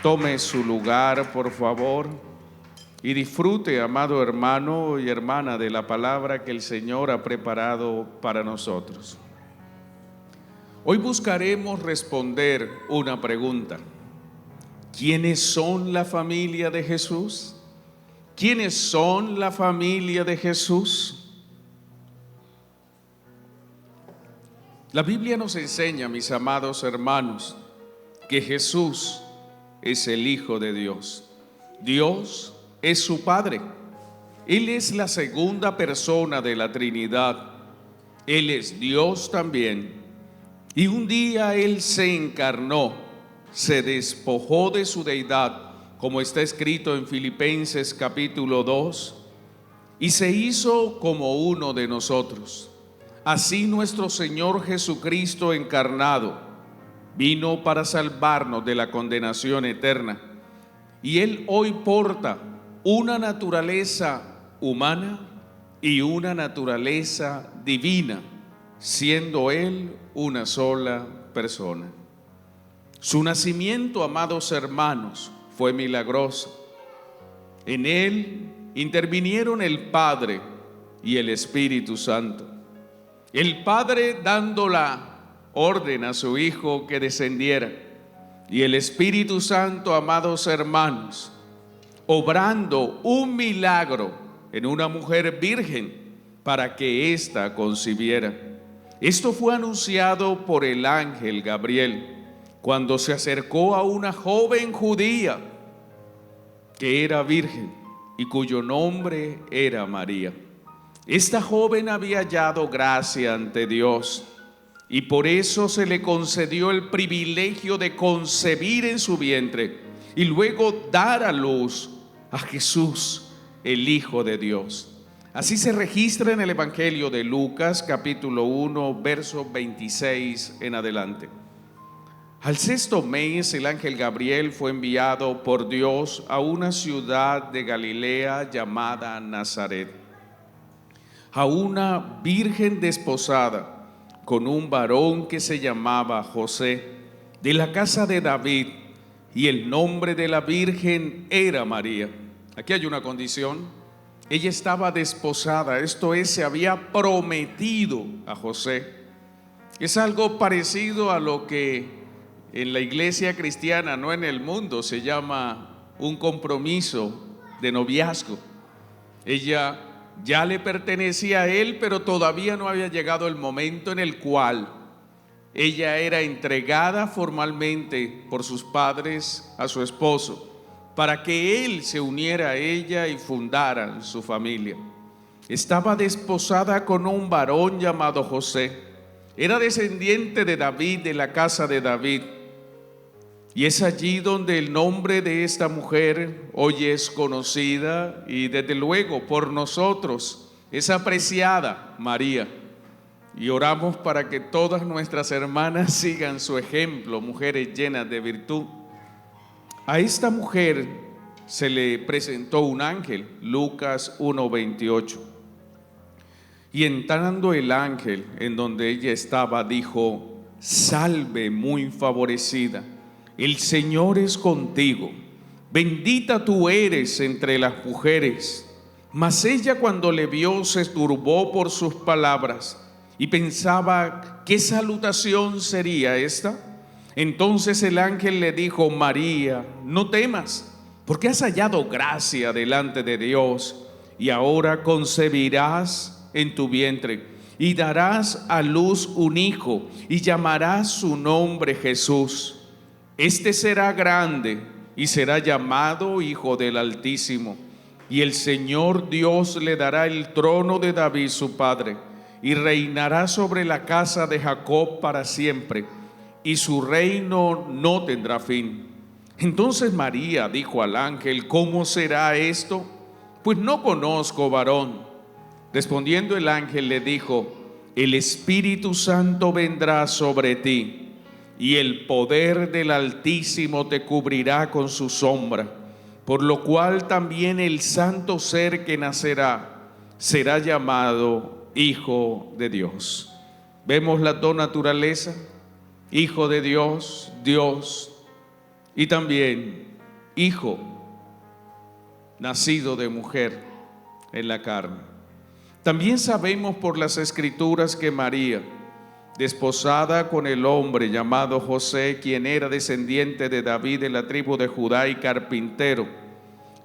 Tome su lugar, por favor, y disfrute, amado hermano y hermana, de la palabra que el Señor ha preparado para nosotros. Hoy buscaremos responder una pregunta. ¿Quiénes son la familia de Jesús? ¿Quiénes son la familia de Jesús? La Biblia nos enseña, mis amados hermanos, que Jesús es el Hijo de Dios. Dios es su Padre. Él es la segunda persona de la Trinidad. Él es Dios también. Y un día Él se encarnó, se despojó de su deidad, como está escrito en Filipenses capítulo 2, y se hizo como uno de nosotros. Así nuestro Señor Jesucristo encarnado vino para salvarnos de la condenación eterna. Y Él hoy porta una naturaleza humana y una naturaleza divina, siendo Él una sola persona. Su nacimiento, amados hermanos, fue milagroso. En Él intervinieron el Padre y el Espíritu Santo. El Padre dando la orden a su Hijo que descendiera, y el Espíritu Santo, amados hermanos, obrando un milagro en una mujer virgen para que ésta concibiera. Esto fue anunciado por el ángel Gabriel cuando se acercó a una joven judía que era virgen y cuyo nombre era María. Esta joven había hallado gracia ante Dios y por eso se le concedió el privilegio de concebir en su vientre y luego dar a luz a Jesús, el Hijo de Dios. Así se registra en el Evangelio de Lucas, capítulo 1, verso 26 en adelante. Al sexto mes, el ángel Gabriel fue enviado por Dios a una ciudad de Galilea llamada Nazaret, a una virgen desposada con un varón que se llamaba José, de la casa de David, y el nombre de la virgen era María. Aquí hay una condición: ella estaba desposada, esto es, se había prometido a José. Es algo parecido a lo que en la iglesia cristiana, no en el mundo, se llama un compromiso de noviazgo. Ella ya le pertenecía a él, pero todavía no había llegado el momento en el cual ella era entregada formalmente por sus padres a su esposo, para que él se uniera a ella y fundara su familia. Estaba desposada con un varón llamado José. Era descendiente de David, de la casa de David. Y es allí donde el nombre de esta mujer hoy es conocida y desde luego por nosotros es apreciada, María. Y oramos para que todas nuestras hermanas sigan su ejemplo, mujeres llenas de virtud. A esta mujer se le presentó un ángel, Lucas 1:28. Y entrando el ángel en donde ella estaba, dijo: salve muy favorecida, el Señor es contigo, bendita tú eres entre las mujeres. Mas ella, cuando le vio, se turbó por sus palabras y pensaba qué salutación sería esta. Entonces el ángel le dijo: María, no temas, porque has hallado gracia delante de Dios, y ahora concebirás en tu vientre y darás a luz un hijo y llamarás su nombre Jesús. Este será grande y será llamado Hijo del Altísimo, y el Señor Dios le dará el trono de David su padre, y reinará sobre la casa de Jacob para siempre, y su reino no tendrá fin. Entonces María dijo al ángel: ¿cómo será esto? Pues no conozco varón. Respondiendo el ángel le dijo: el Espíritu Santo vendrá sobre ti, y el poder del Altísimo te cubrirá con su sombra, por lo cual también el santo ser que nacerá será llamado Hijo de Dios. Vemos las dos naturalezas: Hijo de Dios, Dios, y también hijo nacido de mujer en la carne. También sabemos por las Escrituras que María, desposada con el hombre llamado José, quien era descendiente de David de la tribu de Judá y carpintero,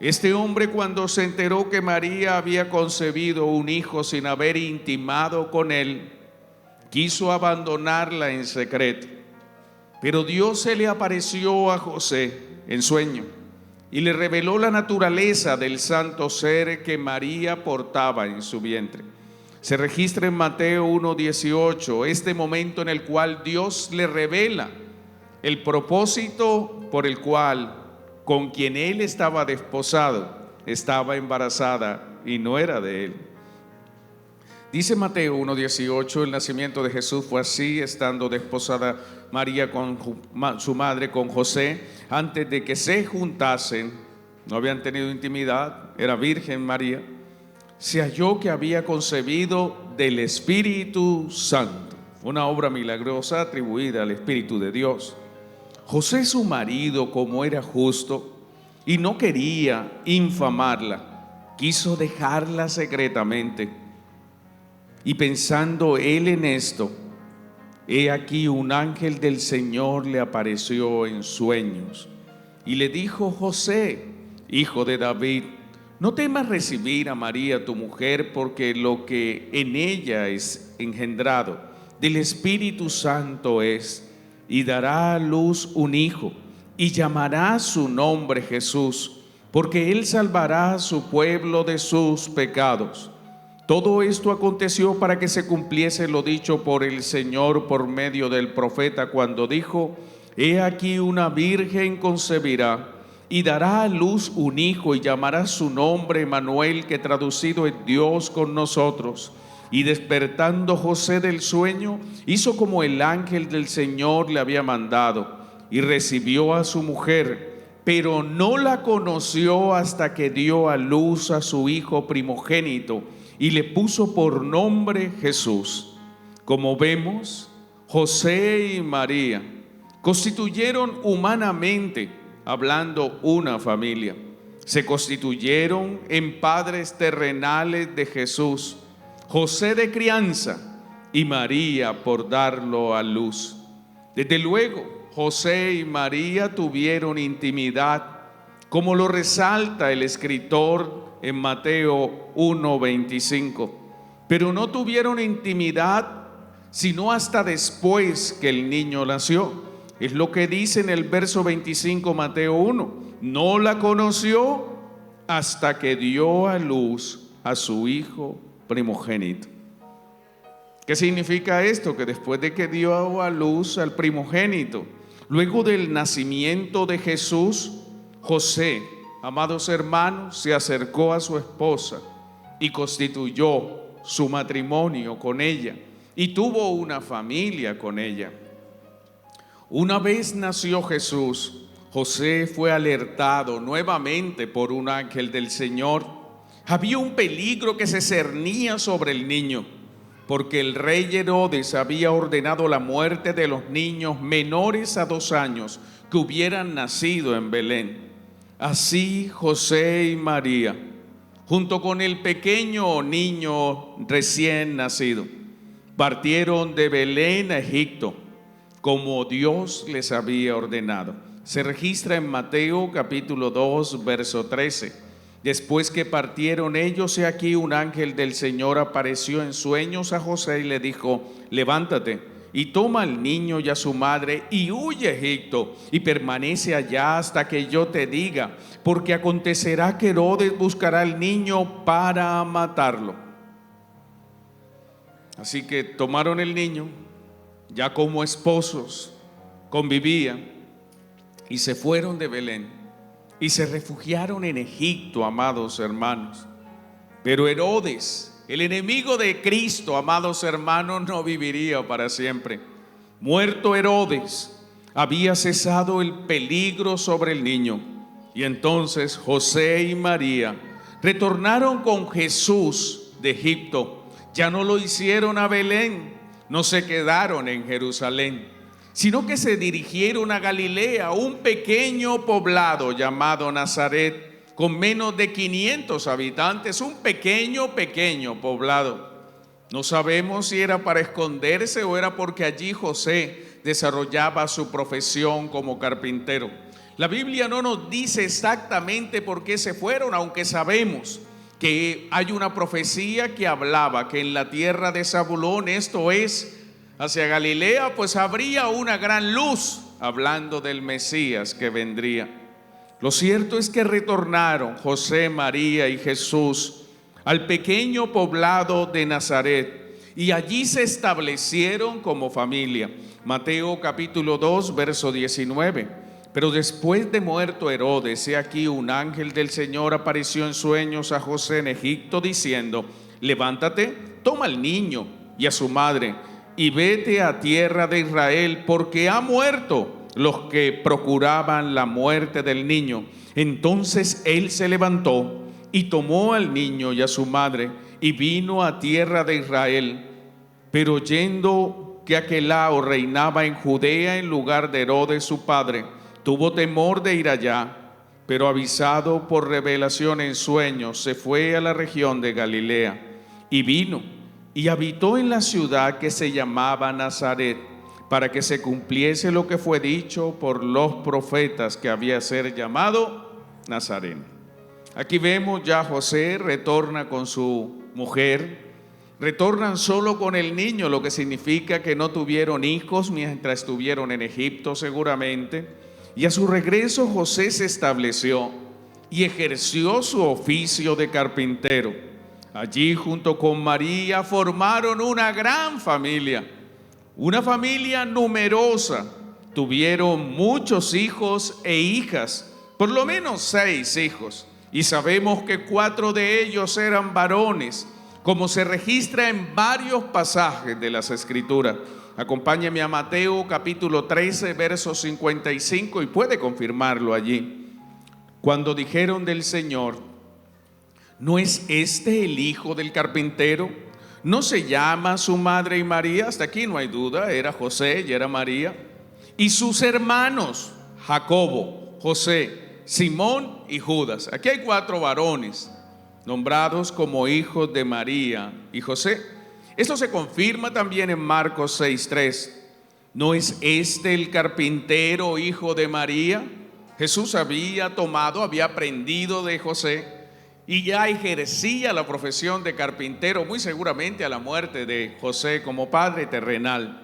este hombre, cuando se enteró que María había concebido un hijo sin haber intimado con él, quiso abandonarla en secreto. Pero Dios se le apareció a José en sueño y le reveló la naturaleza del santo ser que María portaba en su vientre. Se registra en Mateo 1:18 este momento en el cual Dios le revela el propósito por el cual con quien él estaba desposado estaba embarazada y no era de él. Dice Mateo 1:18, el nacimiento de Jesús fue así, estando desposada María con su madre, con José, antes de que se juntasen, no habían tenido intimidad, era virgen María, se halló que había concebido del Espíritu Santo, una obra milagrosa atribuida al Espíritu de Dios. José, su marido, como era justo y no quería infamarla, quiso dejarla secretamente. Y pensando él en esto, he aquí un ángel del Señor le apareció en sueños y le dijo: José, hijo de David, no temas recibir a María tu mujer, porque lo que en ella es engendrado del Espíritu Santo es, y dará a luz un hijo, y llamará su nombre Jesús, porque él salvará a su pueblo de sus pecados. Todo esto aconteció para que se cumpliese lo dicho por el Señor por medio del profeta, cuando dijo: he aquí una virgen concebirá y dará a luz un hijo, y llamará su nombre Emmanuel, que traducido es Dios con nosotros. Y despertando José del sueño, hizo como el ángel del Señor le había mandado, y recibió a su mujer, pero no la conoció hasta que dio a luz a su hijo primogénito, y le puso por nombre Jesús. Como vemos, José y María constituyeron humanamente hablando una familia. Se constituyeron en padres terrenales de Jesús, José de crianza y María por darlo a luz. Desde luego, José y María tuvieron intimidad, como lo resalta el escritor en Mateo 1:25, pero no tuvieron intimidad sino hasta después que el niño nació. Es lo que dice en el verso 25, Mateo 1. No la conoció hasta que dio a luz a su hijo primogénito. ¿Qué significa esto? Que después de que dio a luz al primogénito, luego del nacimiento de Jesús, José, amados hermanos, se acercó a su esposa y constituyó su matrimonio con ella y tuvo una familia con ella. Una vez nació Jesús, José fue alertado nuevamente por un ángel del Señor. Había un peligro que se cernía sobre el niño, porque el rey Herodes había ordenado la muerte de los niños menores a 2 años que hubieran nacido en Belén. Así José y María, junto con el pequeño niño recién nacido, partieron de Belén a Egipto, como Dios les había ordenado. Se registra en Mateo capítulo 2, verso 13. Después que partieron ellos, he aquí un ángel del Señor apareció en sueños a José y le dijo: levántate y toma al niño y a su madre y huye a Egipto y permanece allá hasta que yo te diga, porque acontecerá que Herodes buscará al niño para matarlo. Así que tomaron el niño, ya como esposos convivían, y se fueron de Belén y se refugiaron en Egipto, amados hermanos. Pero Herodes, el enemigo de Cristo, amados hermanos, no viviría para siempre. Muerto Herodes, había cesado el peligro sobre el niño, y entonces José y María retornaron con Jesús de Egipto. Ya no lo hicieron a Belén, no se quedaron en Jerusalén, sino que se dirigieron a Galilea, un pequeño poblado llamado Nazaret, con menos de 500 habitantes, un pequeño poblado. No sabemos si era para esconderse o era porque allí José desarrollaba su profesión como carpintero. La Biblia no nos dice exactamente por qué se fueron, aunque sabemos que hay una profecía que hablaba que en la tierra de Zabulón, esto es, hacia Galilea, pues habría una gran luz, hablando del Mesías que vendría. Lo cierto es que retornaron José, María y Jesús al pequeño poblado de Nazaret y allí se establecieron como familia. Mateo capítulo 2, verso 19. Pero después de muerto Herodes, he aquí un ángel del Señor apareció en sueños a José en Egipto diciendo: levántate, toma al niño y a su madre y vete a tierra de Israel, porque ha muerto los que procuraban la muerte del niño. Entonces él se levantó y tomó al niño y a su madre y vino a tierra de Israel. Pero oyendo que Aquelao reinaba en Judea en lugar de Herodes su padre, tuvo temor de ir allá, pero avisado por revelación en sueños, se fue a la región de Galilea y vino y habitó en la ciudad que se llamaba Nazaret, para que se cumpliese lo que fue dicho por los profetas, que había de ser llamado Nazareno. Aquí vemos ya José retorna con su mujer, retornan solo con el niño, lo que significa que no tuvieron hijos mientras estuvieron en Egipto seguramente. Y a su regreso José se estableció y ejerció su oficio de carpintero. Allí junto con María formaron una gran familia, una familia numerosa. Tuvieron muchos hijos e hijas, por lo menos 6 hijos. Y sabemos que 4 de ellos eran varones, como se registra en varios pasajes de las Escrituras. Acompáñeme a Mateo capítulo 13, verso 55 y puede confirmarlo allí. Cuando dijeron del Señor: ¿no es este el hijo del carpintero? ¿No se llama su madre y María? Hasta aquí no hay duda, era José y era María. Y sus hermanos, Jacobo, José, Simón y Judas. Aquí hay 4 varones nombrados como hijos de María y José. Esto se confirma también en Marcos 6:3. ¿No es este el carpintero, hijo de María? Jesús había aprendido de José y ya ejercía la profesión de carpintero, muy seguramente a la muerte de José como padre terrenal.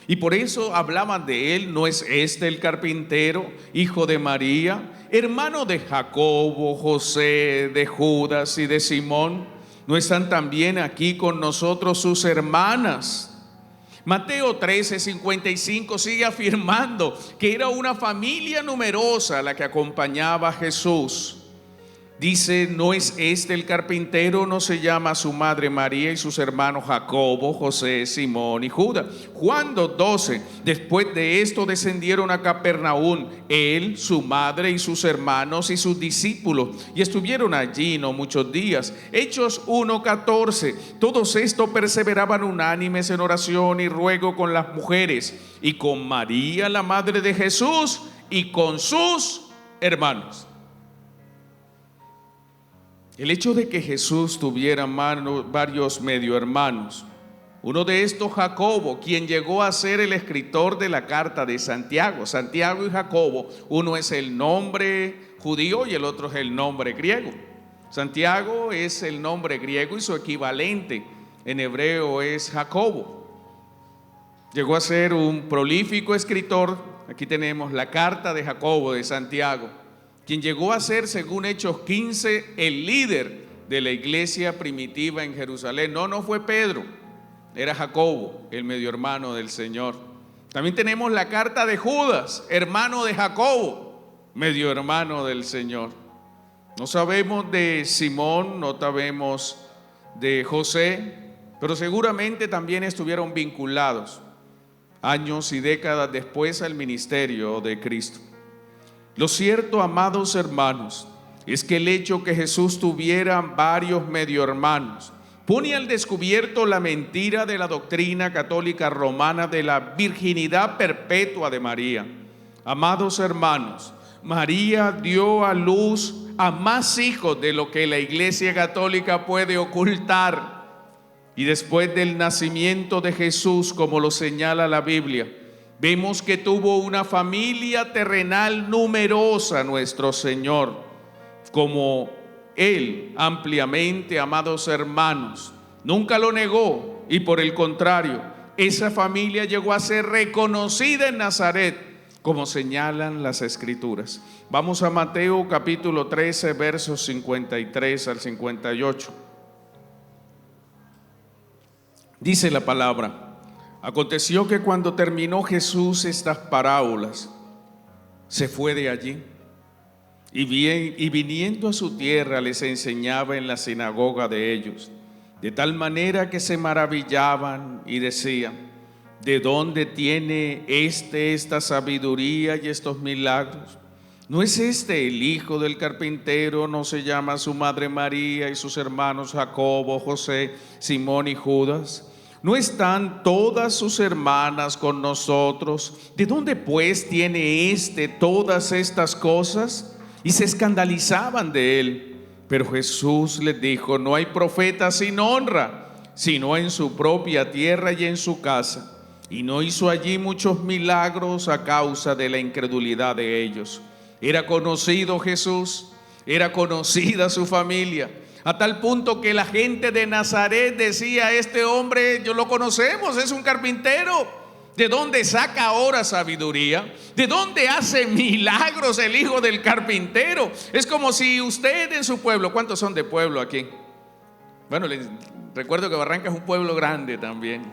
Y por eso hablaban de él: ¿no es este el carpintero, hijo de María, hermano de Jacobo, José, de Judas y de Simón? ¿No están también aquí con nosotros sus hermanas? Mateo 13:55 sigue afirmando que era una familia numerosa la que acompañaba a Jesús. Dice: ¿no es este el carpintero? ¿No se llama su madre María y sus hermanos Jacobo, José, Simón y Judas? Juan 2:12. Después de esto descendieron a Capernaum, él, su madre y sus hermanos y sus discípulos, y estuvieron allí no muchos días. Hechos 1:14. Todos estos perseveraban unánimes en oración y ruego con las mujeres y con María, la madre de Jesús, y con sus hermanos. El hecho de que Jesús tuviera varios medio hermanos, uno de estos Jacobo, quien llegó a ser el escritor de la carta de Santiago. Santiago y Jacobo, uno es el nombre judío y el otro es el nombre griego. Santiago es el nombre griego y su equivalente en hebreo es Jacobo. Llegó a ser un prolífico escritor. Aquí tenemos la carta de Jacobo de Santiago, quien llegó a ser, según Hechos 15, el líder de la iglesia primitiva en Jerusalén. No fue Pedro, era Jacobo, el medio hermano del Señor. También tenemos la carta de Judas, hermano de Jacobo, medio hermano del Señor. No sabemos de Simón, no sabemos de José, pero seguramente también estuvieron vinculados años y décadas después al ministerio de Cristo. Lo cierto, amados hermanos, es que el hecho que Jesús tuviera varios medio hermanos pone al descubierto la mentira de la doctrina católica romana de la virginidad perpetua de María. Amados hermanos, María dio a luz a más hijos de lo que la Iglesia Católica puede ocultar. Y después del nacimiento de Jesús, como lo señala la Biblia, vemos que tuvo una familia terrenal numerosa nuestro Señor, como Él ampliamente, amados hermanos, nunca lo negó, y por el contrario, esa familia llegó a ser reconocida en Nazaret, como señalan las Escrituras. Vamos a Mateo capítulo 13, versos 53 al 58. Dice la palabra: aconteció que cuando terminó Jesús estas parábolas, se fue de allí y viniendo a su tierra les enseñaba en la sinagoga de ellos, de tal manera que se maravillaban y decían: ¿de dónde tiene esta sabiduría y estos milagros? ¿No es este el hijo del carpintero? ¿No se llama su madre María y sus hermanos Jacobo, José, Simón y Judas? ¿No están todas sus hermanas con nosotros? ¿De dónde pues tiene todas estas cosas? Y se escandalizaban de él. Pero Jesús les dijo: no hay profeta sin honra, sino en su propia tierra y en su casa. Y no hizo allí muchos milagros a causa de la incredulidad de ellos. Era conocido Jesús, era conocida su familia, a tal punto que la gente de Nazaret decía: este hombre, yo lo conocemos, es un carpintero. ¿De dónde saca ahora sabiduría? ¿De dónde hace milagros el hijo del carpintero? Es como si usted en su pueblo, ¿cuántos son de pueblo aquí? Bueno, les recuerdo que Barranca es un pueblo grande también.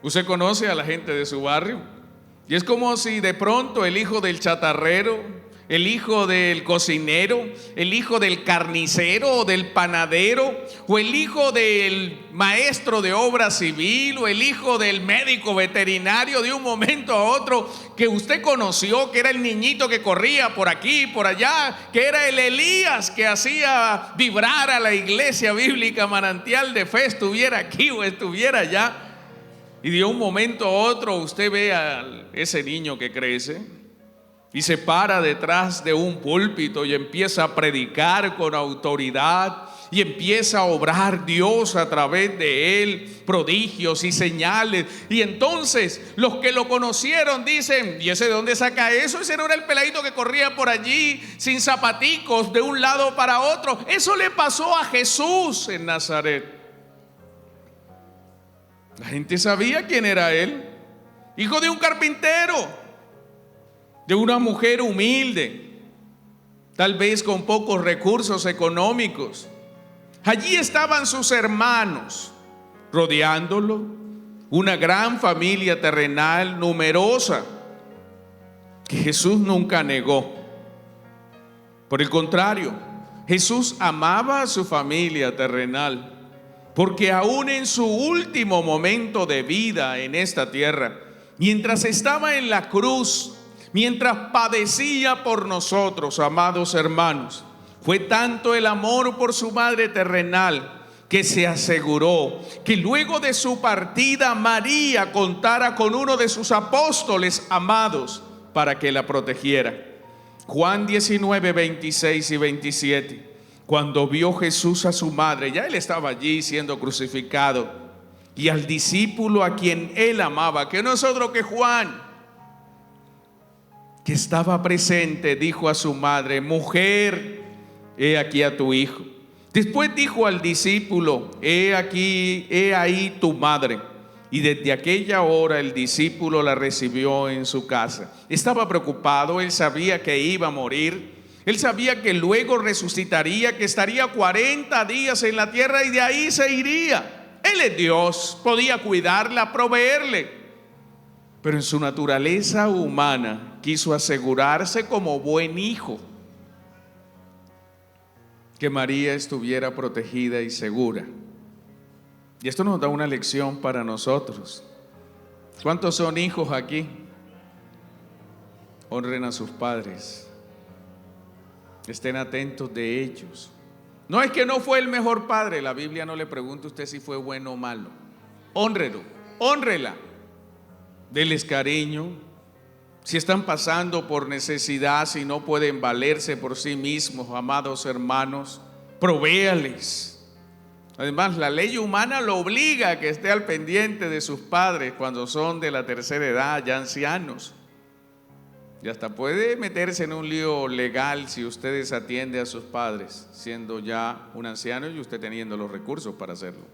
Usted conoce a la gente de su barrio. Y es como si de pronto el hijo del chatarrero, el hijo del cocinero, el hijo del carnicero o del panadero, o el hijo del maestro de obra civil, o el hijo del médico veterinario, de un momento a otro, que usted conoció, que era el niñito que corría por aquí, por allá, que era el Elías que hacía vibrar a la iglesia bíblica Manantial de Fe, estuviera aquí o estuviera allá. Y de un momento a otro usted ve a ese niño que crece y se para detrás de un púlpito y empieza a predicar con autoridad y empieza a obrar Dios a través de él, prodigios y señales. Y entonces los que lo conocieron dicen: ¿y ese de dónde saca eso? Ese no era el peladito que corría por allí sin zapaticos de un lado para otro. Eso le pasó a Jesús en Nazaret. La gente sabía quién era él, hijo de un carpintero, de una mujer humilde, tal vez con pocos recursos económicos. Allí estaban sus hermanos rodeándolo, una gran familia terrenal numerosa que Jesús nunca negó. Por el contrario, Jesús amaba a su familia terrenal, porque aún en su último momento de vida en esta tierra, mientras estaba en la cruz, mientras padecía por nosotros, amados hermanos, fue tanto el amor por su madre terrenal que se aseguró que luego de su partida María contara con uno de sus apóstoles amados para que la protegiera. Juan 19, 26 y 27. Cuando vio Jesús a su madre, ya él estaba allí siendo crucificado, y al discípulo a quien él amaba, que no es otro que Juan, que estaba presente, dijo a su madre: mujer, he aquí a tu hijo. Después dijo al discípulo: he ahí tu madre. Y desde aquella hora el discípulo la recibió en su casa. Estaba preocupado, él sabía que iba a morir. Él sabía que luego resucitaría, que estaría 40 días en la tierra y de ahí se iría. Él es Dios, podía cuidarla, proveerle. Pero en su naturaleza humana quiso asegurarse como buen hijo que María estuviera protegida y segura. Y esto nos da una lección para nosotros. ¿Cuántos son hijos aquí? Honren a sus padres. Estén atentos de ellos. No es que no fue el mejor padre, la Biblia no le pregunta a usted si fue bueno o malo. Hónrelo, hónrela, denles cariño. Si están pasando por necesidad, si no pueden valerse por sí mismos, amados hermanos, provéales. Además, la ley humana lo obliga a que esté al pendiente de sus padres cuando son de la tercera edad, ya ancianos. Y hasta puede meterse en un lío legal si usted desatiende a sus padres, siendo ya un anciano y usted teniendo los recursos para hacerlo.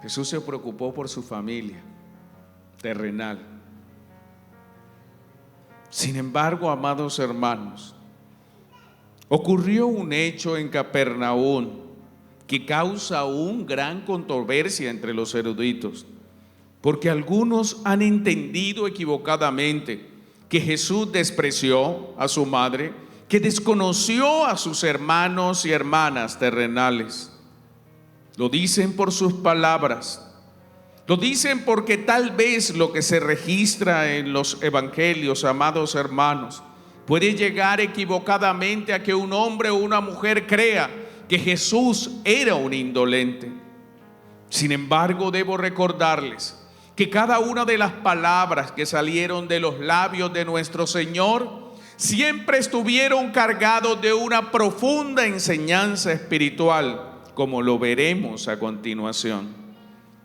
Jesús se preocupó por su familia terrenal. Sin embargo, amados hermanos, ocurrió un hecho en Capernaum que causa aún gran controversia entre los eruditos, porque algunos han entendido equivocadamente que Jesús despreció a su madre, que desconoció a sus hermanos y hermanas terrenales. Lo dicen por sus palabras, lo dicen porque tal vez lo que se registra en los evangelios, amados hermanos, puede llegar equivocadamente a que un hombre o una mujer crea que Jesús era un indolente. Sin embargo, debo recordarles que cada una de las palabras que salieron de los labios de nuestro Señor siempre estuvieron cargados de una profunda enseñanza espiritual, como lo veremos a continuación.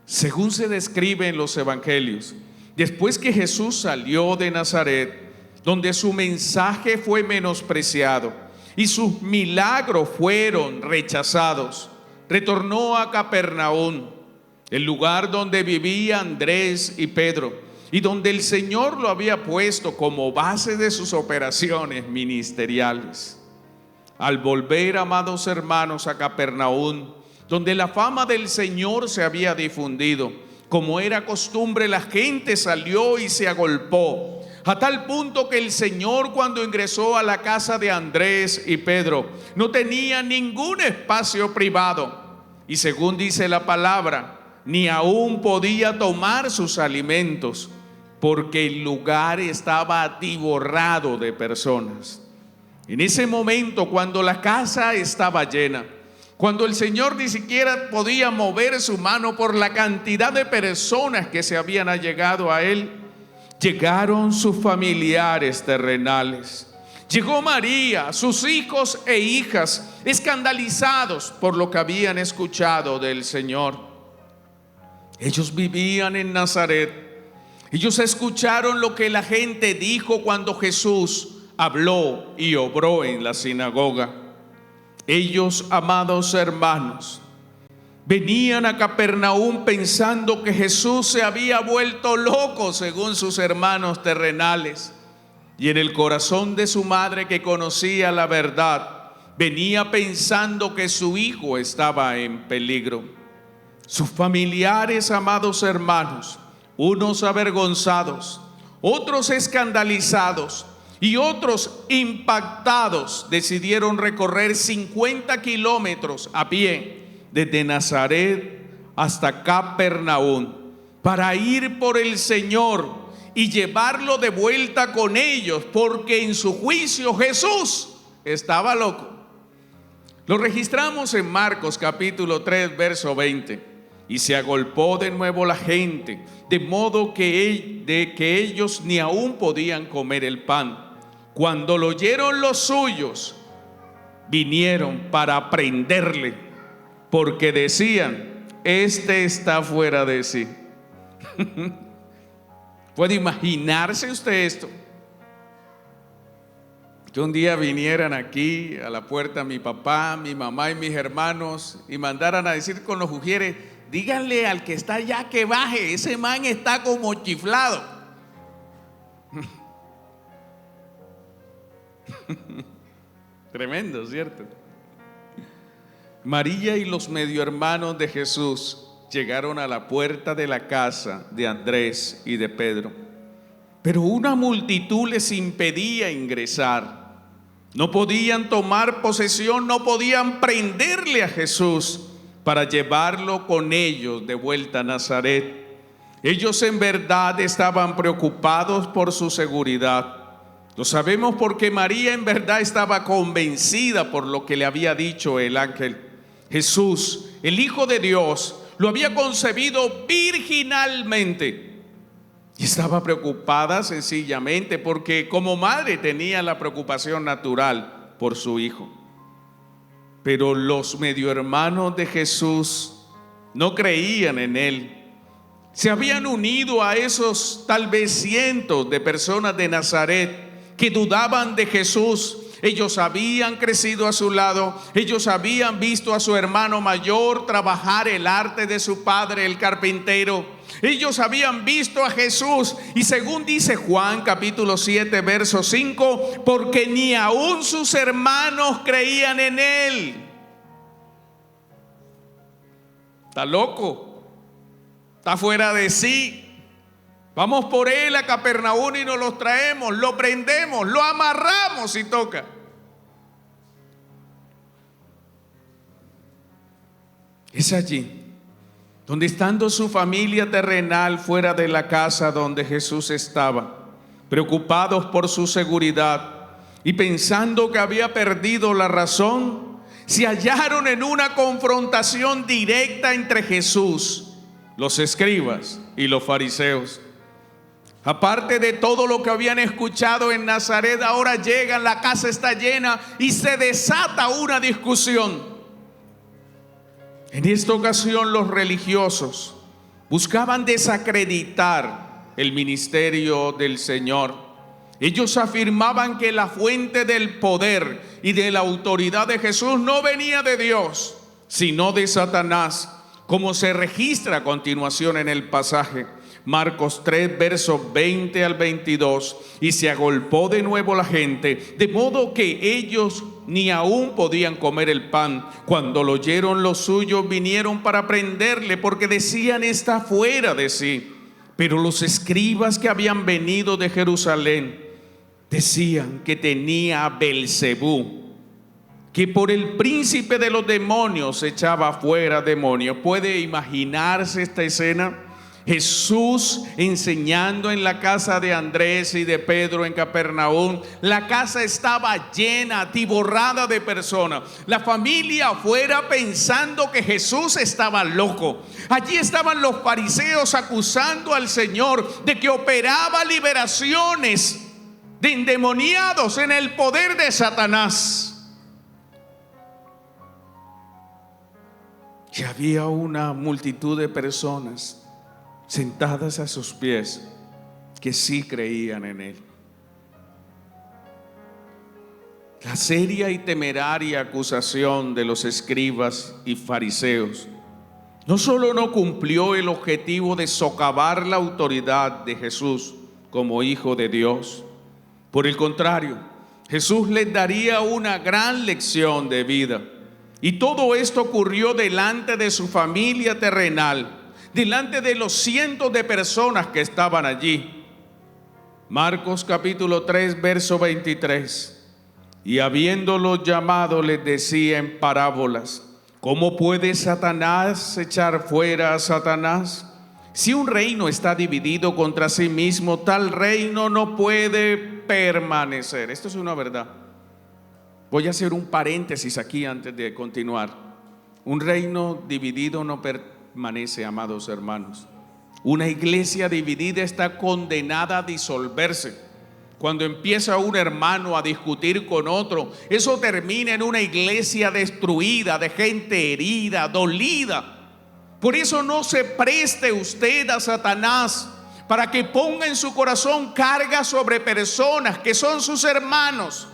Según se describe en los evangelios, después que Jesús salió de Nazaret, donde su mensaje fue menospreciado y sus milagros fueron rechazados, retornó a Capernaum, el lugar donde vivía Andrés y Pedro, y donde el Señor lo había puesto como base de sus operaciones ministeriales. Al volver, amados hermanos, a Capernaum, donde la fama del Señor se había difundido, como era costumbre, la gente salió y se agolpó, a tal punto que el Señor, cuando ingresó a la casa de Andrés y Pedro, no tenía ningún espacio privado, y según dice la palabra, ni aún podía tomar sus alimentos, porque el lugar estaba atiborrado de personas. En ese momento, cuando la casa estaba llena, cuando el Señor ni siquiera podía mover su mano por la cantidad de personas que se habían allegado a Él, llegaron sus familiares terrenales. Llegó María, sus hijos e hijas, escandalizados por lo que habían escuchado del Señor. Ellos vivían en Nazaret. Ellos escucharon lo que la gente dijo cuando Jesús habló y obró en la sinagoga. Ellos, amados hermanos, venían a Capernaum pensando que Jesús se había vuelto loco según sus hermanos terrenales. Y en el corazón de su madre, que conocía la verdad, venía pensando que su hijo estaba en peligro. Sus familiares, amados hermanos, unos avergonzados, otros escandalizados y otros impactados, decidieron recorrer 50 kilómetros a pie desde Nazaret hasta Capernaum para ir por el Señor y llevarlo de vuelta con ellos, porque en su juicio Jesús estaba loco. Lo registramos en Marcos capítulo 3, verso 20. Y se agolpó de nuevo la gente, de modo que ellos ni aún podían comer el pan. Cuando lo oyeron los suyos, vinieron para prenderle, porque decían: este está fuera de sí. ¿Puede imaginarse usted esto? Que un día vinieran aquí a la puerta mi papá, mi mamá y mis hermanos y mandaran a decir con los ujieres: díganle al que está allá que baje, ese man está como chiflado. Tremendo, ¿cierto? María y los medio hermanos de Jesús llegaron a la puerta de la casa de Andrés y de Pedro, pero una multitud les impedía ingresar. No podían tomar posesión, no podían prenderle a Jesús para llevarlo con ellos de vuelta a Nazaret. Ellos en verdad estaban preocupados por su seguridad. Lo sabemos porque María en verdad estaba convencida por lo que le había dicho el ángel. Jesús, el Hijo de Dios, lo había concebido virginalmente. Y estaba preocupada sencillamente porque como madre tenía la preocupación natural por su hijo. Pero los medio hermanos de Jesús no creían en él. Se habían unido a esos tal vez cientos de personas de Nazaret que dudaban de Jesús. Ellos habían crecido a su lado, ellos habían visto a su hermano mayor trabajar el arte de su padre, el carpintero. Ellos habían visto a Jesús y según dice Juan capítulo 7 verso 5, porque ni aún sus hermanos creían en él. Está loco, está fuera de sí. Vamos por él a Capernaum y nos los traemos, lo prendemos, lo amarramos si toca. Es allí donde estando su familia terrenal fuera de la casa donde Jesús estaba, preocupados por su seguridad y pensando que había perdido la razón, se hallaron en una confrontación directa entre Jesús, los escribas y los fariseos. Aparte de todo lo que habían escuchado en Nazaret, ahora llegan, la casa está llena y se desata una discusión. En esta ocasión los religiosos buscaban desacreditar el ministerio del Señor. Ellos afirmaban que la fuente del poder y de la autoridad de Jesús no venía de Dios, sino de Satanás, como se registra a continuación en el pasaje. Marcos 3, versos 20 al 22, y se agolpó de nuevo la gente, de modo que ellos ni aún podían comer el pan. Cuando lo oyeron los suyos, vinieron para prenderle, porque decían: está fuera de sí. Pero los escribas que habían venido de Jerusalén decían que tenía a Belcebú, que por el príncipe de los demonios echaba fuera demonios. ¿Puede imaginarse esta escena? Jesús enseñando en la casa de Andrés y de Pedro en Capernaum. La casa estaba llena, atiborrada de personas. La familia afuera pensando que Jesús estaba loco. Allí estaban los fariseos acusando al Señor de que operaba liberaciones de endemoniados en el poder de Satanás. Y había una multitud de personas sentadas a sus pies que sí creían en él. La seria y temeraria acusación de los escribas y fariseos no solo no cumplió el objetivo de socavar la autoridad de Jesús como Hijo de Dios, por el contrario, Jesús les daría una gran lección de vida. Y todo esto ocurrió delante de su familia terrenal, delante de los cientos de personas que estaban allí. Marcos capítulo 3 verso 23. Y habiéndolos llamado les decía en parábolas: ¿cómo puede Satanás echar fuera a Satanás? Si un reino está dividido contra sí mismo, tal reino no puede permanecer. Esto es una verdad. Voy a hacer un paréntesis aquí antes de continuar. Un reino dividido no permanece, amados hermanos. Una iglesia dividida está condenada a disolverse. Cuando empieza un hermano a discutir con otro, eso termina en una iglesia destruida, de gente herida, dolida. Por eso no se preste usted a Satanás para que ponga en su corazón carga sobre personas que son sus hermanos.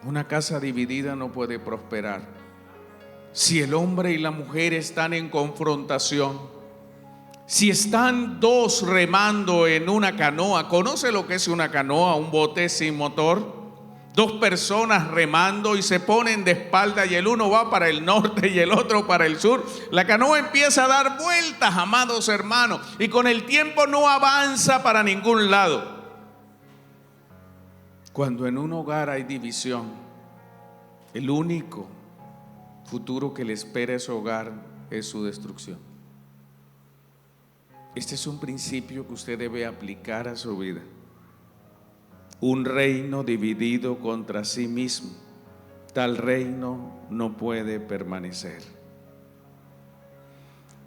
Una casa dividida no puede prosperar. Si el hombre y la mujer están en confrontación, si están dos remando en una canoa, ¿conoce lo que es una canoa? Un bote sin motor. Dos personas remando y se ponen de espalda y el uno va para el norte y el otro para el sur. La canoa empieza a dar vueltas, amados hermanos, y con el tiempo no avanza para ningún lado. Cuando en un hogar hay división, el único futuro que le espera a ese hogar es su destrucción. Este es un principio que usted debe aplicar a su vida. un reino dividido contra sí mismo, tal reino no puede permanecer.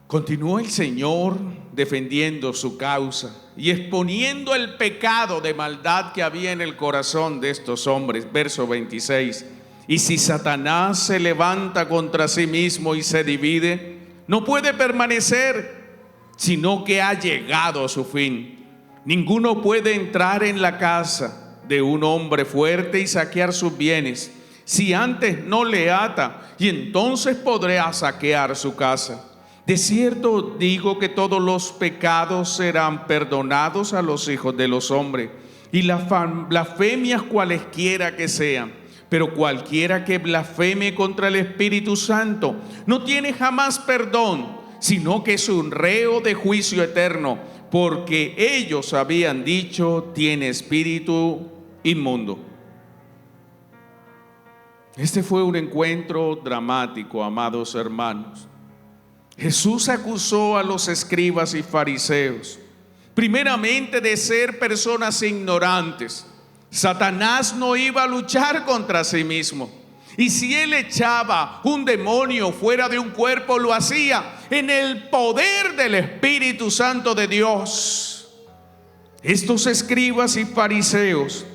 Continuó el Señor defendiendo su causa y exponiendo el pecado de maldad que había en el corazón de estos hombres. Verso 26. Y si Satanás se levanta contra sí mismo y se divide, no puede permanecer, sino que ha llegado a su fin. Ninguno puede entrar en la casa de un hombre fuerte y saquear sus bienes, si antes no le ata, y entonces podrá saquear su casa. De cierto digo que todos los pecados serán perdonados a los hijos de los hombres, y las blasfemias cualesquiera que sean. Pero cualquiera que blasfeme contra el Espíritu Santo no tiene jamás perdón, sino que es un reo de juicio eterno, porque ellos habían dicho: tiene espíritu inmundo. Este fue un encuentro dramático, amados hermanos. Jesús acusó a los escribas y fariseos, primeramente de ser personas ignorantes. Satanás no iba a luchar contra sí mismo. Y si él echaba un demonio fuera de un cuerpo, lo hacía en el poder del Espíritu Santo de Dios. Estos escribas y fariseos,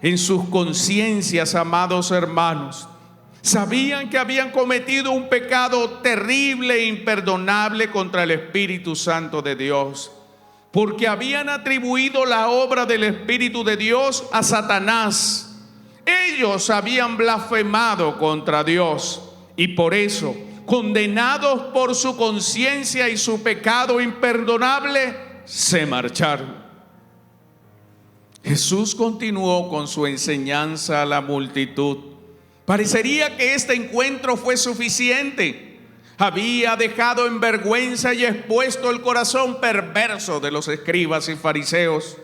en sus conciencias, amados hermanos, sabían que habían cometido un pecado terrible e imperdonable contra el Espíritu Santo de Dios, porque habían atribuido la obra del Espíritu de Dios a Satanás. Ellos habían blasfemado contra Dios y por eso, condenados por su conciencia y su pecado imperdonable, se marcharon. Jesús continuó con su enseñanza a la multitud. Parecería que este encuentro fue suficiente. Había dejado en vergüenza y expuesto el corazón perverso de los escribas y fariseos.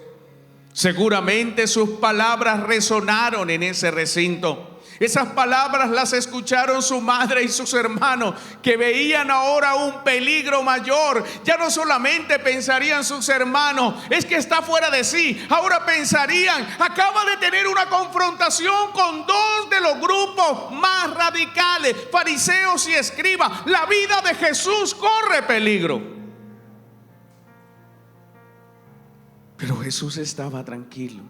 Seguramente sus palabras resonaron en ese recinto. Esas palabras las escucharon su madre y sus hermanos, que veían ahora un peligro mayor. Ya no solamente pensarían sus hermanos: es que está fuera de sí. Ahora pensarían: acaba de tener una confrontación con dos de los grupos más radicales, fariseos y escribas. La vida de Jesús corre peligro. Pero Jesús estaba tranquilo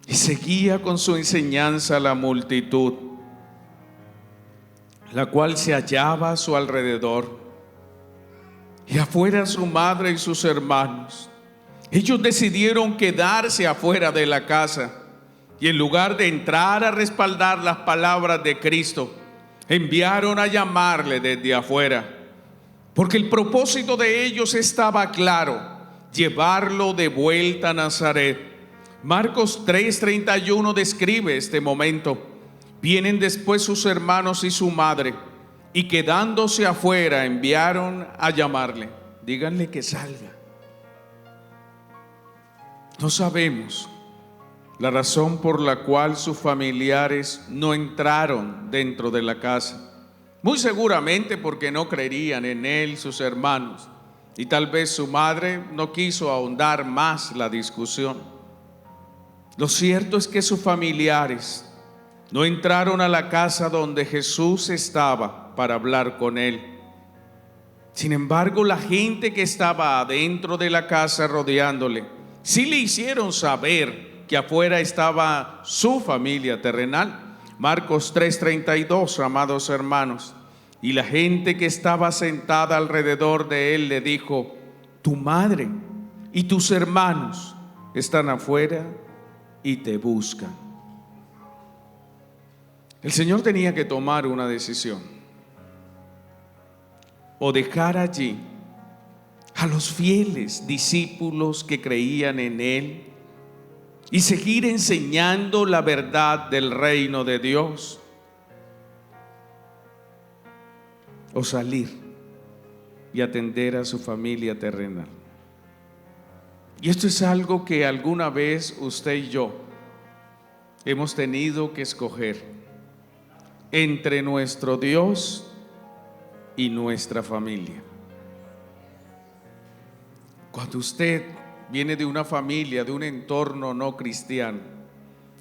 y seguía con su enseñanza a la multitud, la cual se hallaba a su alrededor, y afuera su madre y sus hermanos. Ellos decidieron quedarse afuera de la casa, y en lugar de entrar a respaldar las palabras de Cristo, enviaron a llamarle desde afuera, porque el propósito de ellos estaba claro: llevarlo de vuelta a Nazaret. Marcos 3:31 describe este momento. Vienen después sus hermanos y su madre, y quedándose afuera enviaron a llamarle. Díganle que salga. No sabemos la razón por la cual sus familiares no entraron dentro de la casa. Muy seguramente porque no creerían en él sus hermanos, y tal vez su madre no quiso ahondar más la discusión. Lo cierto es que sus familiares no entraron a la casa donde Jesús estaba para hablar con él. Sin embargo, la gente que estaba adentro de la casa rodeándole, sí le hicieron saber que afuera estaba su familia terrenal. Marcos 3:32, amados hermanos. Y la gente que estaba sentada alrededor de él le dijo: tu madre y tus hermanos están afuera y te buscan. El Señor tenía que tomar una decisión: o dejar allí a los fieles discípulos que creían en él y seguir enseñando la verdad del reino de Dios, o salir y atender a su familia terrenal. Y esto es algo que alguna vez usted y yo hemos tenido que escoger entre nuestro Dios y nuestra familia. Cuando usted viene de una familia, de un entorno no cristiano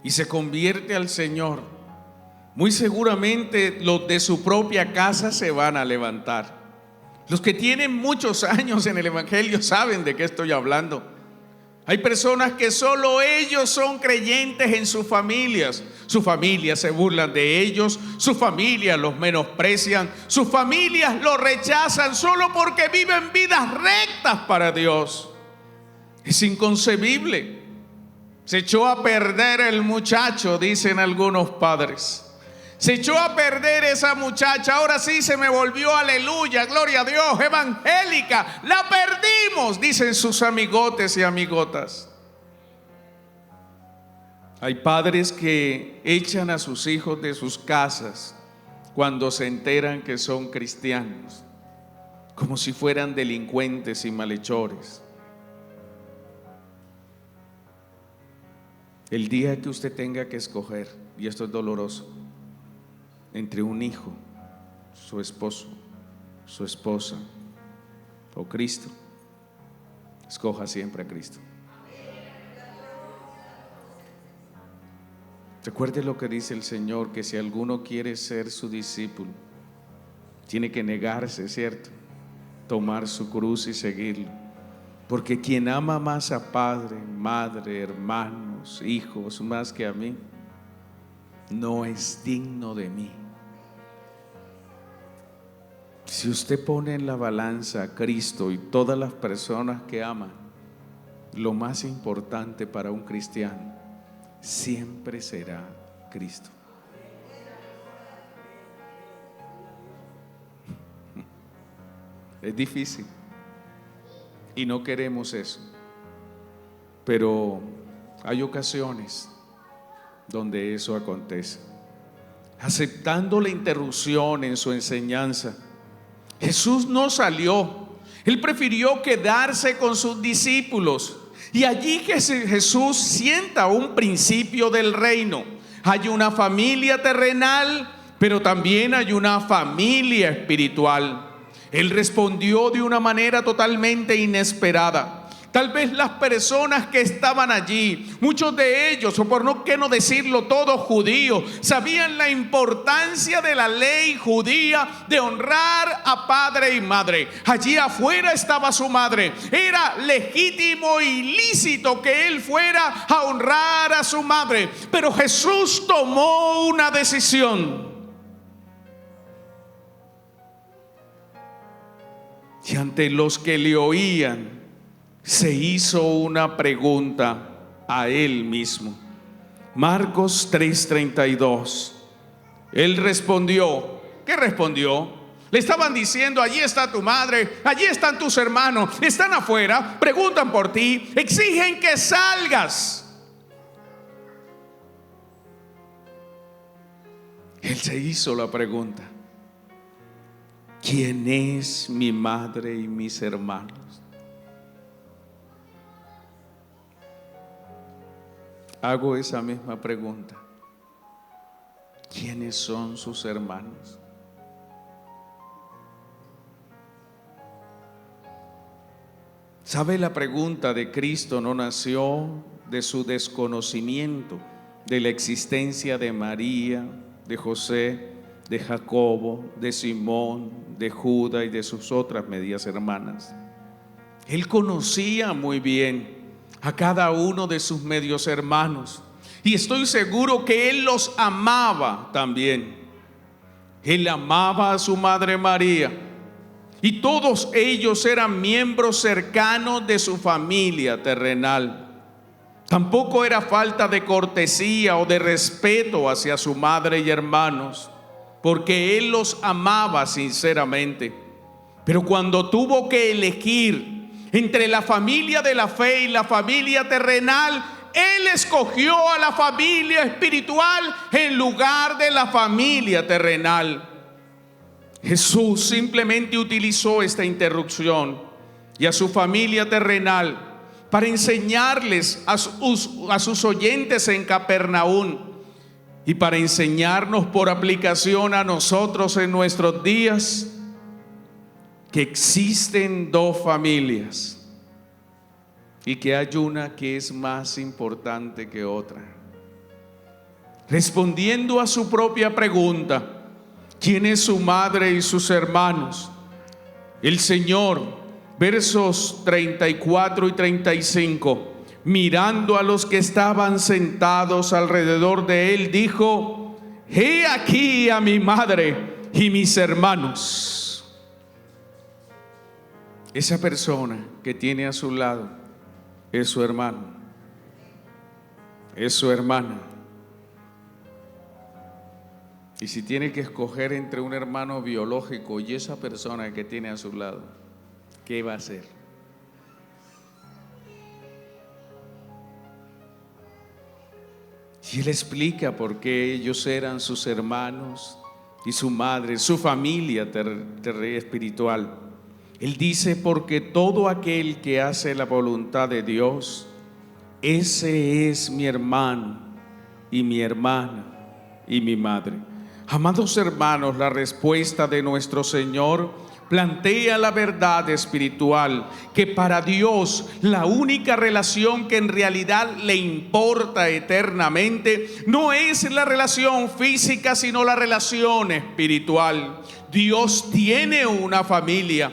y se convierte al Señor, muy seguramente los de su propia casa se van a levantar. Los que tienen muchos años en el Evangelio saben de qué estoy hablando. Hay personas que solo ellos son creyentes en sus familias. Sus familias se burlan de ellos, sus familias los menosprecian, sus familias los rechazan solo porque viven vidas rectas para Dios. Es inconcebible. Se echó a perder el muchacho, dicen algunos padres. Se echó a perder esa muchacha, ahora sí se me volvió, aleluya, gloria a Dios, evangélica. La perdimos, dicen sus amigotes y amigotas. Hay padres que echan a sus hijos de sus casas cuando se enteran que son cristianos, como si fueran delincuentes y malhechores. El día que usted tenga que escoger, y esto es doloroso, entre un hijo, su esposo, su esposa o Cristo, escoja siempre a Cristo. Recuerde lo que dice el Señor, que si alguno quiere ser su discípulo, tiene que negarse, ¿cierto? Tomar su cruz y seguirlo. Porque quien ama más a padre, madre, hermanos, hijos, más que a mí, no es digno de mí. Si usted pone en la balanza a Cristo y todas las personas que aman, lo más importante para un cristiano siempre será Cristo. Es difícil y no queremos eso, pero hay ocasiones donde eso acontece. Aceptando la interrupción en su enseñanza, Jesús no salió. Él prefirió quedarse con sus discípulos. Y allí Jesús sienta un principio del reino. Hay una familia terrenal, pero también hay una familia espiritual. Él respondió de una manera totalmente inesperada. Tal vez las personas que estaban allí, muchos de ellos, o por qué no decirlo todos judíos, sabían la importancia de la ley judía de honrar a padre y madre. Allí afuera estaba su madre. Era legítimo y lícito que él fuera a honrar a su madre. Pero Jesús tomó una decisión. Y ante los que le oían, se hizo una pregunta a él mismo. Marcos 3:32. Él respondió. ¿Qué respondió? Le estaban diciendo: allí está tu madre, allí están tus hermanos, están afuera, preguntan por ti, exigen que salgas. Él se hizo la pregunta: ¿quién es mi madre y mis hermanos? Hago esa misma pregunta: ¿quiénes son sus hermanos? ¿Sabe? La pregunta de Cristo no nació de su desconocimiento de la existencia de María, de José, de Jacobo, de Simón, de Judas y de sus otras medias hermanas. Él conocía muy bien a cada uno de sus medios hermanos, y estoy seguro que él los amaba también. Él amaba a su madre María, y todos ellos eran miembros cercanos de su familia terrenal. Tampoco era falta de cortesía o de respeto hacia su madre y hermanos, porque él los amaba sinceramente. Pero cuando tuvo que elegir entre la familia de la fe y la familia terrenal, él escogió a la familia espiritual en lugar de la familia terrenal. Jesús simplemente utilizó esta interrupción y a su familia terrenal para enseñarles a sus oyentes en Capernaum y para enseñarnos por aplicación a nosotros en nuestros días que existen dos familias. y que hay una que es más importante que otra. Respondiendo a su propia pregunta, ¿quién es su madre y sus hermanos? El Señor, versos 34 y 35, mirando a los que estaban sentados alrededor de él, dijo: he aquí a mi madre y mis hermanos. Esa persona que tiene a su lado es su hermano, es su hermana. Y si tiene que escoger entre un hermano biológico y esa persona que tiene a su lado, ¿qué va a hacer? Y él explica por qué ellos eran sus hermanos y su madre, su familia espiritual. Él dice: porque todo aquel que hace la voluntad de Dios, ese es mi hermano y mi hermana y mi madre. Amados hermanos, la respuesta de nuestro Señor plantea la verdad espiritual, que para Dios la única relación que en realidad le importa eternamente no es la relación física, sino la relación espiritual. Dios tiene una familia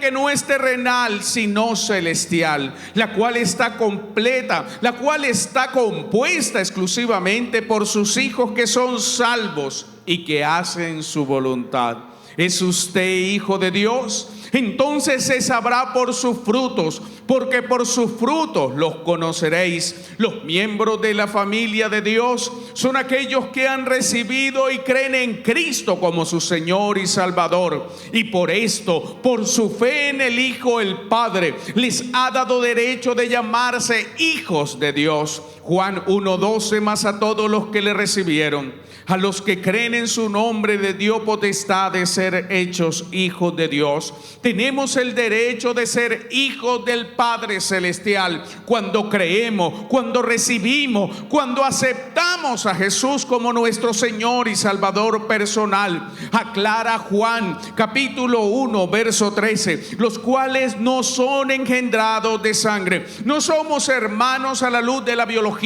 que no es terrenal, sino celestial, la cual está completa, la cual está compuesta exclusivamente por sus hijos que son salvos y que hacen su voluntad. ¿Es usted hijo de Dios? Entonces se sabrá por sus frutos, porque por sus frutos los conoceréis. Los miembros de la familia de Dios son aquellos que han recibido y creen en Cristo como su Señor y Salvador. Y por esto, por su fe en el Hijo, el Padre les ha dado derecho de llamarse hijos de Dios. Juan 1:12, más a todos los que le recibieron, a los que creen en su nombre, le dio potestad de ser hechos hijos de Dios. Tenemos el derecho de ser hijos del Padre Celestial cuando creemos, cuando recibimos, cuando aceptamos a Jesús como nuestro Señor y Salvador personal. Aclara Juan capítulo 1 verso 13, los cuales no son engendrados de sangre. No somos hermanos a la luz de la biología.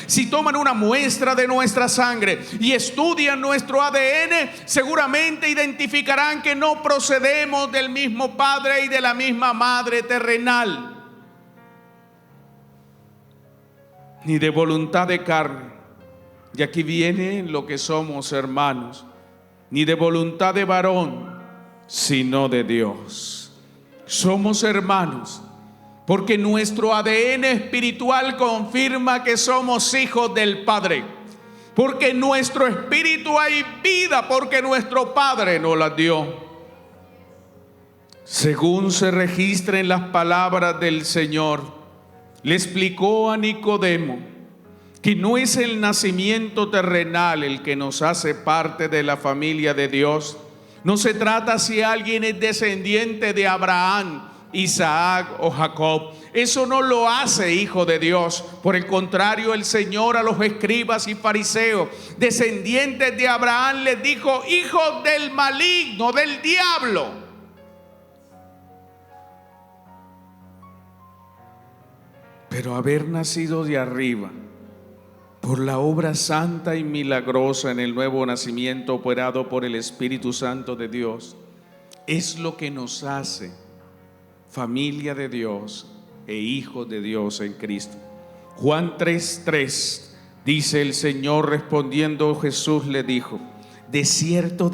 Si toman una muestra de nuestra sangre y estudian nuestro ADN, seguramente identificarán que no procedemos del mismo padre y de la misma madre terrenal, ni de voluntad de carne, y aquí viene lo que somos hermanos, ni de voluntad de varón, sino de Dios. Somos hermanos porque nuestro ADN espiritual confirma que somos hijos del Padre, porque en nuestro espíritu hay vida, porque nuestro Padre nos la dio. Según se registra en las palabras del Señor, le explicó a Nicodemo que no es el nacimiento terrenal el que nos hace parte de la familia de Dios. No se trata si alguien es descendiente de Abraham, Isaac o Jacob. Eso no lo hace hijo de Dios. Por el contrario, el Señor a los escribas y fariseos, descendientes de Abraham, les dijo: hijos del maligno, del diablo. Pero haber nacido de arriba, por la obra santa y milagrosa en el nuevo nacimiento operado por el Espíritu Santo de Dios, es lo que nos hace familia de Dios e hijos de Dios en Cristo. Juan 3:3 dice el Señor respondiendo, Jesús le dijo: de cierto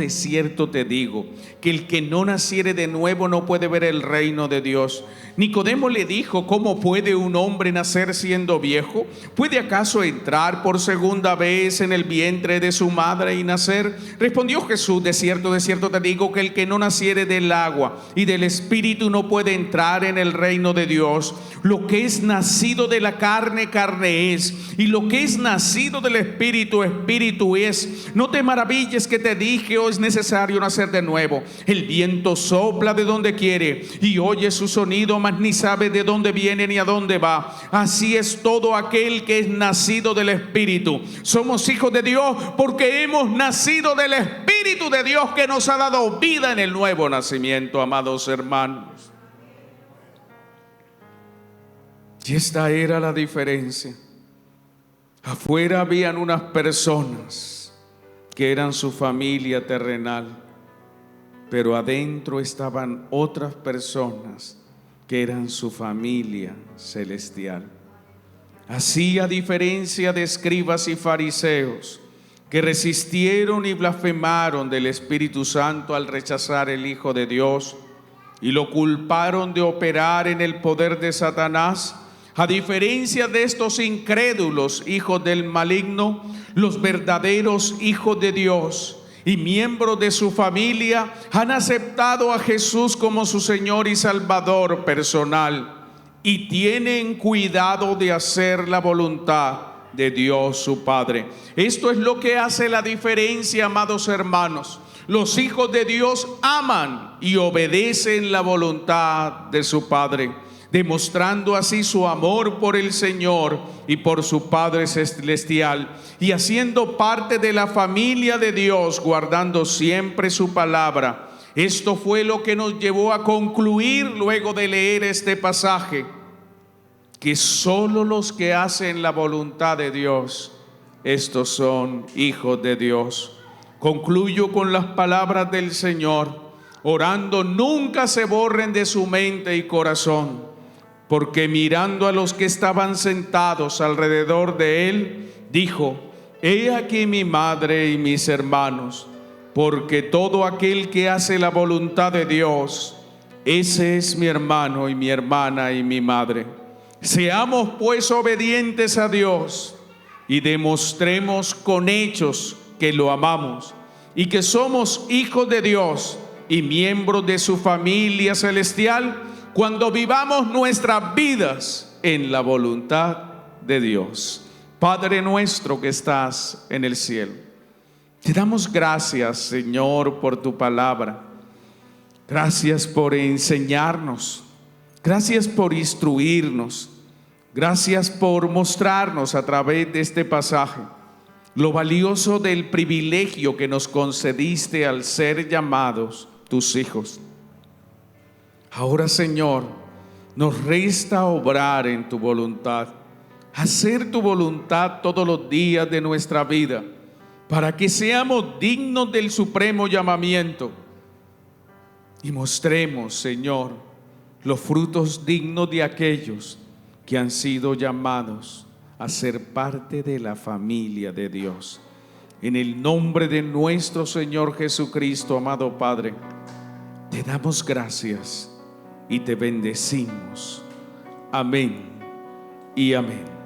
te digo, que el que no naciere de nuevo no puede ver el reino de Dios. Nicodemo le dijo: ¿cómo puede un hombre nacer siendo viejo? ¿Puede acaso entrar por segunda vez en el vientre de su madre y nacer? Respondió Jesús: de cierto te digo, que el que no naciere del agua y del Espíritu no puede entrar en el reino de Dios. Lo que es nacido de la carne, carne es, y lo que es nacido del Espíritu, Espíritu es. No te maravilles que te dije: oh, es necesario nacer de nuevo. El viento sopla de donde quiere y oye su sonido, mas ni sabe de dónde viene ni a dónde va. Así es todo aquel que es nacido del Espíritu. Somos hijos de Dios porque hemos nacido del Espíritu de Dios, que nos ha dado vida en el nuevo nacimiento, amados hermanos. Y esta era la diferencia. Afuera habían unas personas que eran su familia terrenal, pero adentro estaban otras personas que eran su familia celestial. Así, a diferencia de escribas y fariseos, que resistieron y blasfemaron del Espíritu Santo al rechazar el Hijo de Dios y lo culparon de operar en el poder de Satanás, a diferencia de estos incrédulos hijos del maligno, los verdaderos hijos de Dios y miembros de su familia han aceptado a Jesús como su Señor y Salvador personal y tienen cuidado de hacer la voluntad de Dios su Padre. Esto es lo que hace la diferencia, amados hermanos. Los hijos de Dios aman y obedecen la voluntad de su Padre, demostrando así su amor por el Señor y por su Padre celestial, y haciendo parte de la familia de Dios, guardando siempre su palabra. Esto fue lo que nos llevó a concluir, luego de leer este pasaje, que solo los que hacen la voluntad de Dios, estos son hijos de Dios. Concluyo con las palabras del Señor, orando: nunca se borren de su mente y corazón, porque mirando a los que estaban sentados alrededor de él, dijo: he aquí mi madre y mis hermanos, porque todo aquel que hace la voluntad de Dios, ese es mi hermano y mi hermana y mi madre. Seamos pues obedientes a Dios y demostremos con hechos que lo amamos y que somos hijos de Dios y miembros de su familia celestial, cuando vivamos nuestras vidas en la voluntad de Dios. Padre nuestro que estás en el cielo, te damos gracias, Señor, por tu palabra. Gracias por enseñarnos. Gracias por instruirnos. Gracias por mostrarnos a través de este pasaje lo valioso del privilegio que nos concediste al ser llamados tus hijos. Ahora, Señor, nos resta obrar en tu voluntad, hacer tu voluntad todos los días de nuestra vida, para que seamos dignos del supremo llamamiento y mostremos, Señor, los frutos dignos de aquellos que han sido llamados a ser parte de la familia de Dios. En el nombre de nuestro Señor Jesucristo, amado Padre, te damos gracias y te bendecimos. Amén y amén.